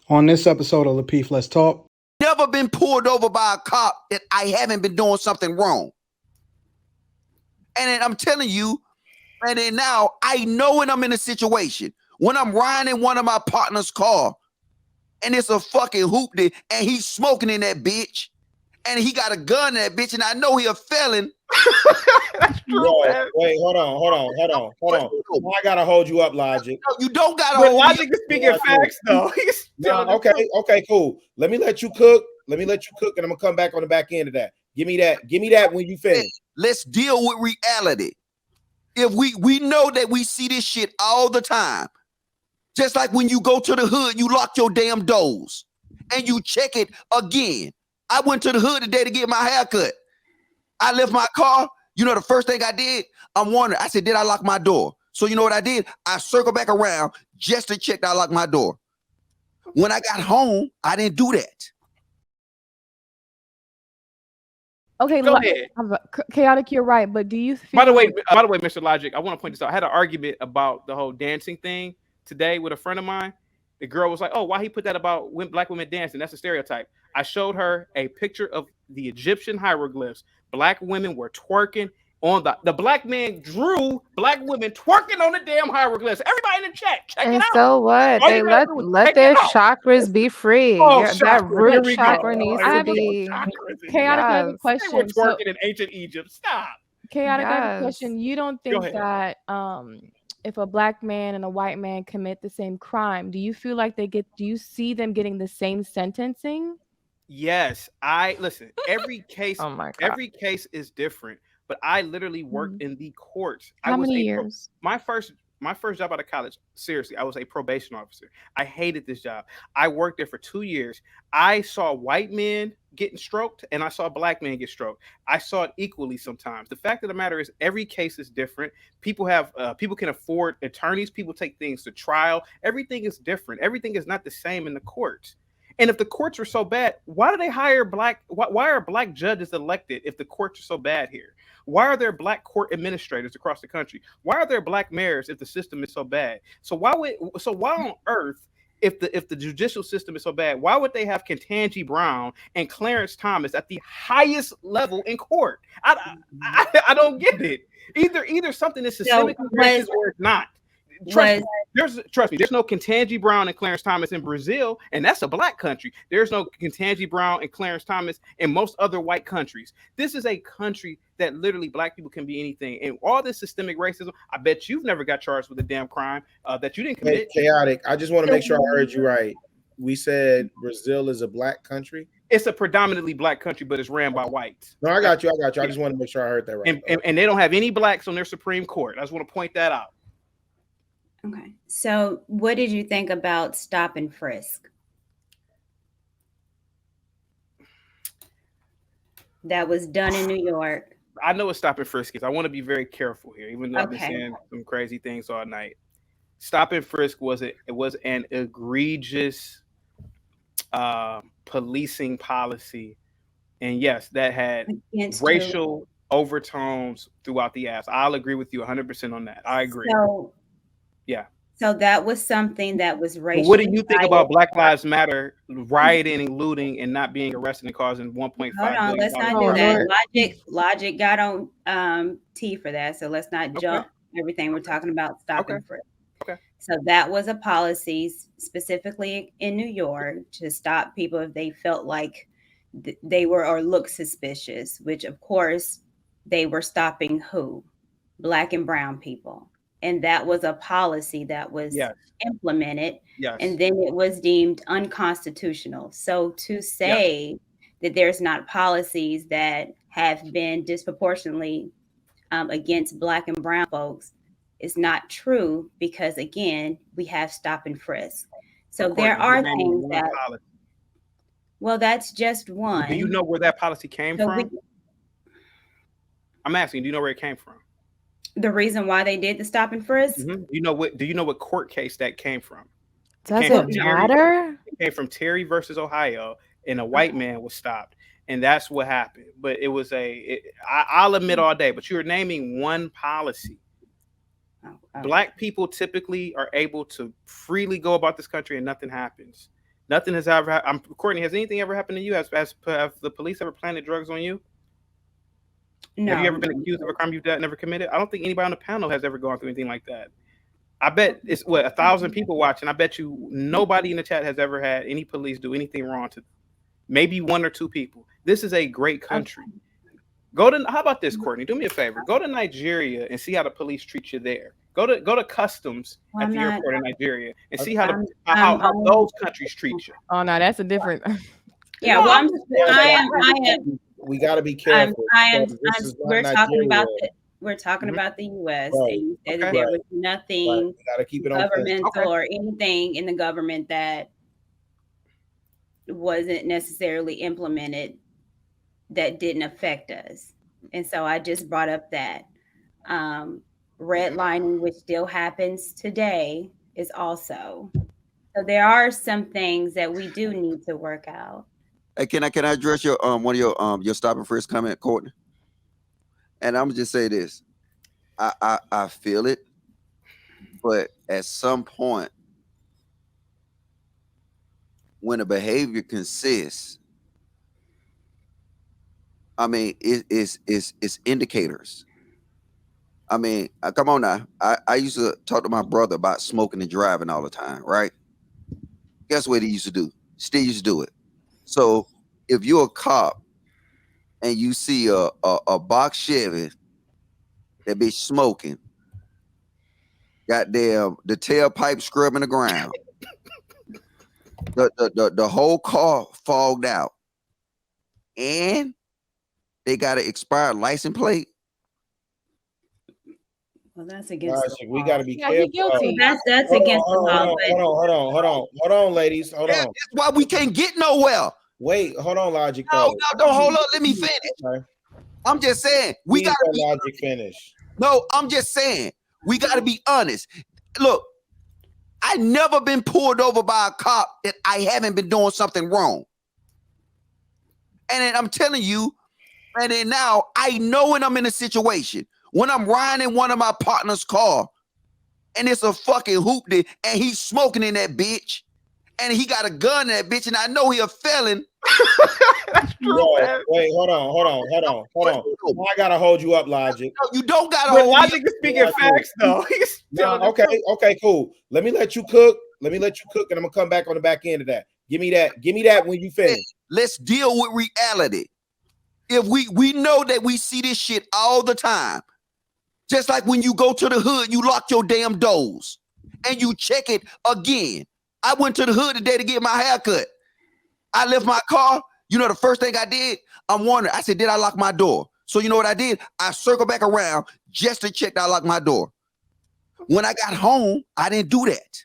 On this episode of Lapeef, Let's Talk. Never been pulled over by a cop that I haven't been doing something wrong. And then I'm telling you, and then now I know when I'm in a situation, when I'm riding in one of my partner's car, and it's a fucking hoopty, and he's smoking in that bitch, and he got a gun in that bitch, and I know he a felon. That's true, man. Wait, hold on. I gotta hold you up, Logic. No, you don't gotta But hold Logic is speaking facts, though. He's okay, cool. Let me let you cook, and I'm gonna come back on the back end of that. Give me that when you finish. Let's deal with reality. If we know that we see this shit all the time, just like when you go to the hood, you lock your damn doors and you check it again. I went to the hood today to get my hair cut. I left my car. You know, the first thing I did, I'm wondering, I said, did I lock my door? So you know what I did? I circled back around just to check that I locked my door. When I got home, I didn't do that. Okay, Go ahead. Chaotic, you're right, but do you feel... By the way, Mr. Logic, I want to point this out. I had an argument about the whole dancing thing today with a friend of mine. The girl was like, oh, why he put that about when black women dancing? That's a stereotype. I showed her a picture of the Egyptian hieroglyphs. Black women were twerking on the black man drew black women twerking on the damn hieroglyphs. Everybody in the chat, check it out. So what? All They you gotta do is let check their it out. chakras be free. Oh, That chakras. root Here we go. chakra needs I to have a- be. Chaotic, I have a Yes. They were question. So, twerking in ancient Egypt. Stop. Chaotic, I have a Yes. question. You don't Go think ahead. that if a black man and a white man commit the same crime, do you feel like do you see them getting the same sentencing? Yes, listen. Every case, Oh my God. every case is different. But I literally worked in the courts. How many years? My first job out of college. Seriously, I was a probation officer. I hated this job. I worked there for 2 years. I saw white men getting stroked, and I saw black men get stroked. I saw it equally sometimes. The fact of the matter is, every case is different. People can afford attorneys. People take things to trial. Everything is different. Everything is not the same in the courts. And if the courts are so bad, why do they hire why are black judges elected if the courts are so bad here? Why are there black court administrators across the country? Why are there black mayors if the system is so bad? So why on earth, if the judicial system is so bad, why would they have Ketanji Brown and Clarence Thomas at the highest level in court? I don't get it. Either something is systemic racist or it's not. Trust me, there's no Ketanji Brown and Clarence Thomas in Brazil, and that's a black country. There's no Ketanji Brown and Clarence Thomas in most other white countries. This is a country that literally black people can be anything. And all this systemic racism, I bet you've never got charged with a damn crime that you didn't commit. Hey, Chaotic, I just want to make sure I heard you right. We said Brazil is a black country? It's a predominantly black country, but it's ran by whites. No, I got you. I just want to make sure I heard that right. And they don't have any blacks on their Supreme Court. I just want to point that out. Okay. So what did you think about stop and frisk? That was done in New York. I know what stop and frisk is. I want to be very careful here, even though I've been Okay. saying some crazy things all night. Stop and frisk was an egregious policing policy. And yes, that had Against racial overtones throughout the ass. I'll agree with you 100% on that. I agree. So, yeah. So that was something that was racial. But what do you think about Black Lives Matter rioting and looting and not being arrested and causing 1.5 Hold on, let's not do that. Logic got on T for that. So let's not jump everything. We're talking about stop and frisk. Okay. So that was a policy specifically in New York to stop people if they felt like they were or looked suspicious, which of course they were stopping who? Black and brown people. And that was a policy that was implemented. Yes. And then it was deemed unconstitutional. So to say that there's not policies that have been disproportionately against Black and brown folks is not true, because again, we have stop and frisk. So there are things that, well, that's just one. Do you know where that policy came from? I'm asking, do you know where it came from? The reason why they did the stop and frisk? Mm-hmm. Do you know what court case that came from? Does it matter? It came from Terry versus Ohio, and a white man was stopped. And that's what happened. But it was I'll admit all day, but you're naming one policy. Black people typically are able to freely go about this country and nothing happens. Nothing has ever. Courtney, has anything ever happened to you? Have the police ever planted drugs on you? No. Have you ever been accused of a crime you've never committed? I don't think anybody on the panel has ever gone through anything like that. I bet it's 1,000 people watching. I bet you nobody in the chat has ever had any police do anything wrong to them. Maybe 1 or 2 people. This is a great country. How about this, Courtney? Do me a favor. Go to Nigeria and see how the police treat you there. Go to customs at the airport in Nigeria and see how those countries treat you. Oh no, that's a different. Yeah, well, I am. We got to be careful. We're talking about the U.S. Right. And you said that there was nothing governmental or anything in the government that wasn't necessarily implemented that didn't affect us. And so I just brought up that redlining, which still happens today, is also. So there are some things that we do need to work out. Hey, can I address your one of your stop and frisk comment, Courtney? And I'm just say this. I feel it, but at some point when a behavior consists, I mean, it's indicators. I mean, come on now. I used to talk to my brother about smoking and driving all the time, right? Guess what he used to do? Still used to do it. So if you're a cop and you see a box Chevy that be smoking, goddamn the tailpipe scrubbing the ground, the whole car fogged out, and they got an expired license plate. Well, that's against the law. We got to be careful. Guilty. That's against the law. Hold on, ladies. Hold on. That's why we can't get nowhere. Wait, hold on, Logic. No, don't hold up. Let me finish. Okay. I'm just saying we got to Logic finish. No, I'm just saying we got to be honest. Look, I never been pulled over by a cop that I haven't been doing something wrong. And then I'm telling you, and then now I know when I'm in a situation, when I'm riding in one of my partner's car and it's a fucking hoopty and he's smoking in that bitch and he got a gun in that bitch and I know he a felon. That's true, man. Wait, hold on. I gotta hold you up, Logic. No, you don't gotta But hold Logic is speaking facts, though. He's Okay, cool. Let me let you cook, and I'm gonna come back on the back end of that. Give me that when you finish. Let's deal with reality. If we know that we see this shit all the time. Just like when you go to the hood, you lock your damn doors and you check it again. I went to the hood today to get my hair cut. I left my car. You know, the first thing I did, I'm wondering, I said, did I lock my door? So you know what I did? I circled back around just to check that I locked my door. When I got home, I didn't do that.